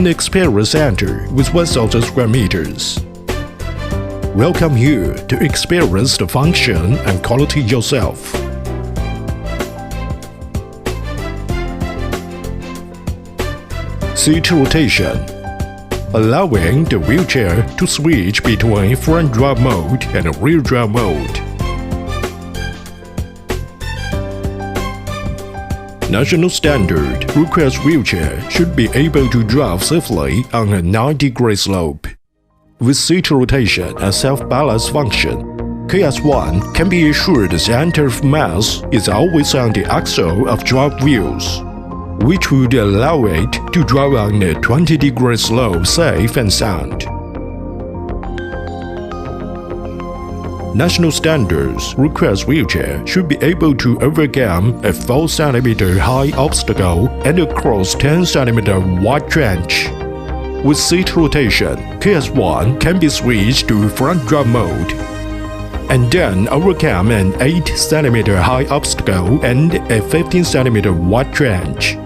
An experience center with 1,000 square meters. Welcome you to experience the function and quality yourself. Seat rotation, allowing the wheelchair to switch between front drive mode and rear drive mode. National standard requires wheelchair should be able to drive safely on a 90-degree slope. With seat rotation and self-balance function, KS1 can be assured the center of mass is always on the axle of drive wheels, which would allow it to drive on a 20-degree slope safe and sound. National standards requires wheelchair should be able to overcome a 4 cm high obstacle and cross 10 cm wide trench. With seat rotation, KS1 can be switched to front drive mode, and then overcome an 8 cm high obstacle and a 15 cm wide trench.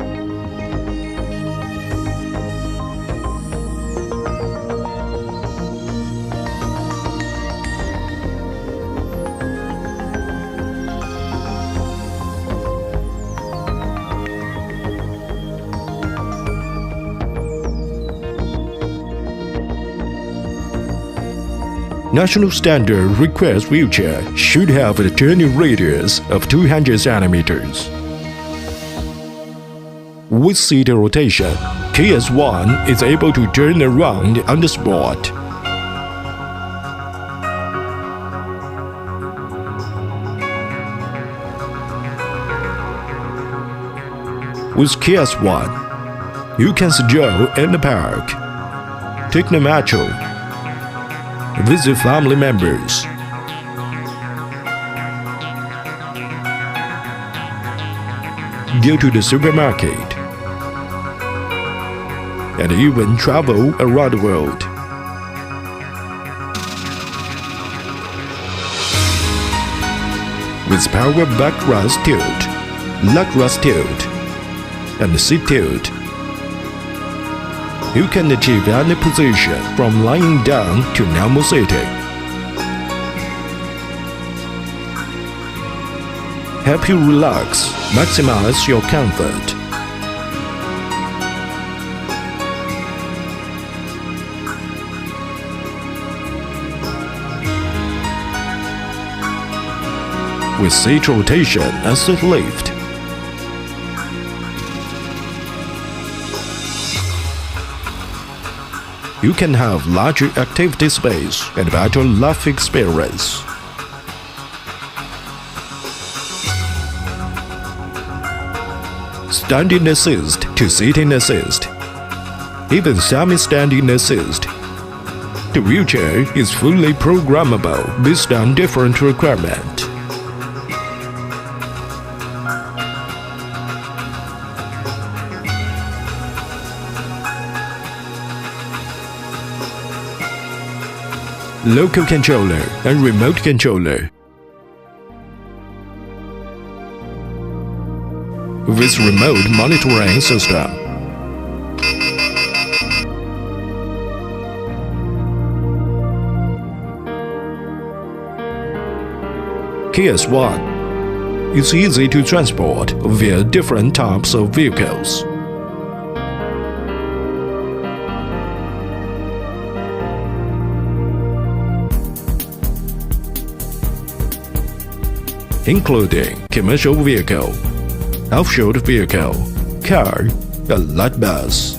National standard requires wheelchair should have a turning radius of 200 cm. With seat rotation, KS1 is able to turn around on the spot. With KS1, you can stroll in the park, take the metro, visit family members, go to the supermarket, and even travel around the world. With power backrest tilt, legrest tilt, and seat tilt, you can achieve any position from lying down to normal sitting. Help you relax, maximize your comfort. With seat rotation and seat lift, you can have larger activity space and better life experience. Standing assist to sitting assist, even semi-standing assist. The wheelchair is fully programmable based on different requirements. Local controller and remote controller. With remote monitoring system. KS1 is easy to transport via different types of vehicles. Including commercial vehicle, off-road vehicle, car, and light bus.